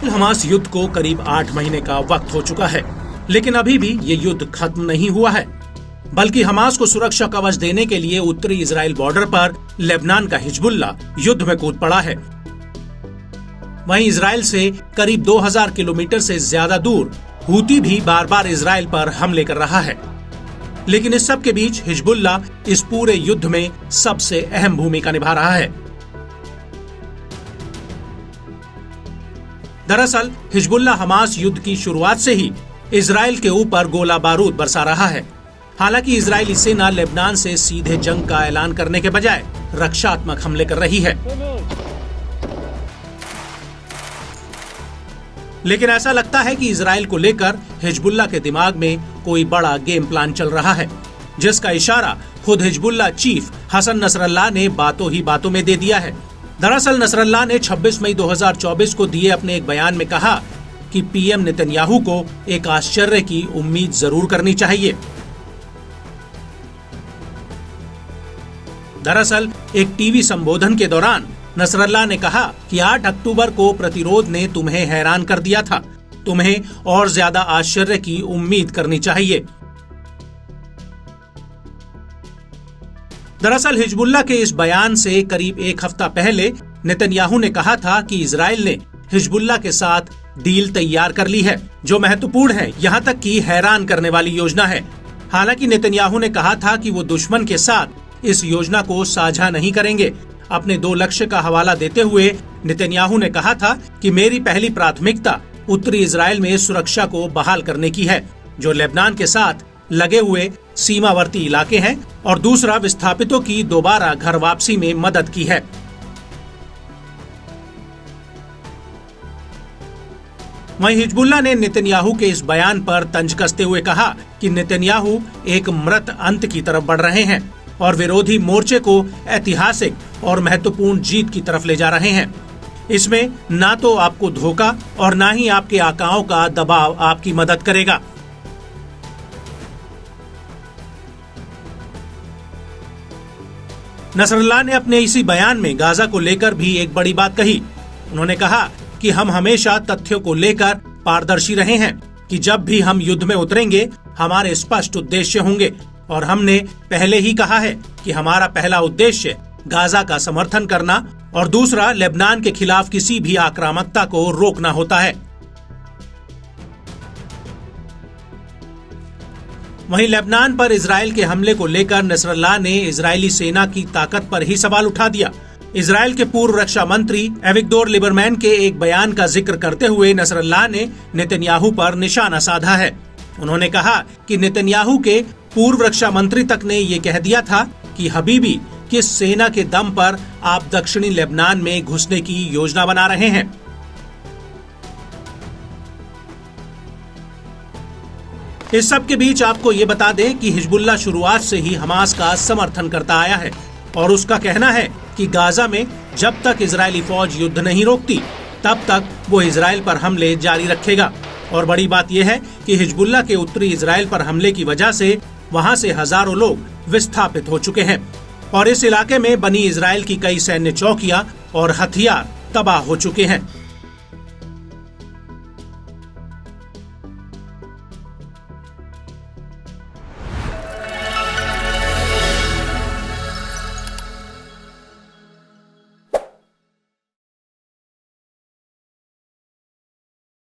Hamas युद्ध को करीब 8 महीने का वक्त हो चुका है, लेकिन अभी भी ये युद्ध खत्म नहीं हुआ है, बल्कि हमास को सुरक्षा कवच देने के लिए उत्तरी इजराइल बॉर्डर पर लेबनान का हिजबुल्ला युद्ध में कूद पड़ा है। वहीं इजराइल से करीब 2000 किलोमीटर से ज्यादा दूर हूती भी बार बार इजराइल पर हमले कर रहा है। लेकिन इस सब के बीच हिजबुल्ला इस पूरे युद्ध में सबसे अहम भूमिका निभा रहा है। दरअसल हिजबुल्ला हमास युद्ध की शुरुआत से ही इजराइल के ऊपर गोला बारूद बरसा रहा है। हालांकि इजरायली सेना लेबनान से सीधे जंग का ऐलान करने के बजाय रक्षात्मक हमले कर रही है, लेकिन ऐसा लगता है कि इजराइल को लेकर हिजबुल्ला के दिमाग में कोई बड़ा गेम प्लान चल रहा है, जिसका इशारा खुद हिजबुल्ला चीफ हसन नसरल्लाह ने बातों ही बातों में दे दिया है। दरअसल नसरल्लाह ने 26 मई 2024 को दिए अपने एक बयान में कहा कि पीएम नेतन्याहू को एक आश्चर्य की उम्मीद जरूर करनी चाहिए। दरअसल एक टीवी संबोधन के दौरान नसरल्लाह ने कहा कि 8 अक्टूबर को प्रतिरोध ने तुम्हें हैरान कर दिया था, तुम्हें और ज्यादा आश्चर्य की उम्मीद करनी चाहिए। दरअसल हिजबुल्ला के इस बयान से करीब एक हफ्ता पहले नेतन्याहू ने कहा था कि इजराइल ने हिजबुल्ला के साथ डील तैयार कर ली है, जो महत्वपूर्ण है, यहाँ तक कि हैरान करने वाली योजना है। हालांकि नेतन्याहू ने कहा था कि वो दुश्मन के साथ इस योजना को साझा नहीं करेंगे। अपने 2 लक्ष्य का हवाला देते हुए नेतन्याहू ने कहा था कि मेरी पहली प्राथमिकता उत्तरी इजराइल में सुरक्षा को बहाल करने की है, जो लेबनान के साथ लगे हुए सीमावर्ती इलाके हैं, और दूसरा विस्थापितों की दोबारा घर वापसी में मदद की है। वहीं हिजबुल्ला ने नेतन्याहू के इस बयान पर तंज कसते हुए कहा कि नेतन्याहू एक मृत अंत की तरफ बढ़ रहे हैं और विरोधी मोर्चे को ऐतिहासिक और महत्वपूर्ण जीत की तरफ ले जा रहे हैं। इसमें ना तो आपको धोखा और ना ही आपके आकाओं का दबाव आपकी मदद करेगा। नसरल्लाह ने अपने इसी बयान में गाजा को लेकर भी एक बड़ी बात कही। उन्होंने कहा कि हम हमेशा तथ्यों को लेकर पारदर्शी रहे हैं कि जब भी हम युद्ध में उतरेंगे हमारे स्पष्ट उद्देश्य होंगे, और हमने पहले ही कहा है कि हमारा पहला उद्देश्य गाजा का समर्थन करना और दूसरा लेबनान के खिलाफ किसी भी आक्रामकता को रोकना होता है। वहीं लेबनान पर इजराइल के हमले को लेकर नसरल्लाह ने इजरायली सेना की ताकत पर ही सवाल उठा दिया। इजराइल के पूर्व रक्षा मंत्री एविगदोर लिबरमैन के एक बयान का जिक्र करते हुए नसरल्लाह ने नेतन्याहू पर निशाना साधा है। उन्होंने कहा कि नेतन्याहू के पूर्व रक्षा मंत्री तक ने ये कह दिया था कि हबीबी किस सेना के दम पर आप दक्षिणी लेबनान में घुसने की योजना बना रहे हैं। इस सब के बीच आपको ये बता दें कि हिजबुल्ला शुरुआत से ही हमास का समर्थन करता आया है और उसका कहना है कि गाजा में जब तक इजरायली फौज युद्ध नहीं रोकती तब तक वो इजराइल पर हमले जारी रखेगा। और बड़ी बात यह है कि हिजबुल्ला के उत्तरी इजराइल पर हमले की वजह से वहां से हजारों लोग विस्थापित हो चुके हैं और इस इलाके में बनी इजराइल की कई सैन्य चौकियां और हथियार तबाह हो चुके हैं।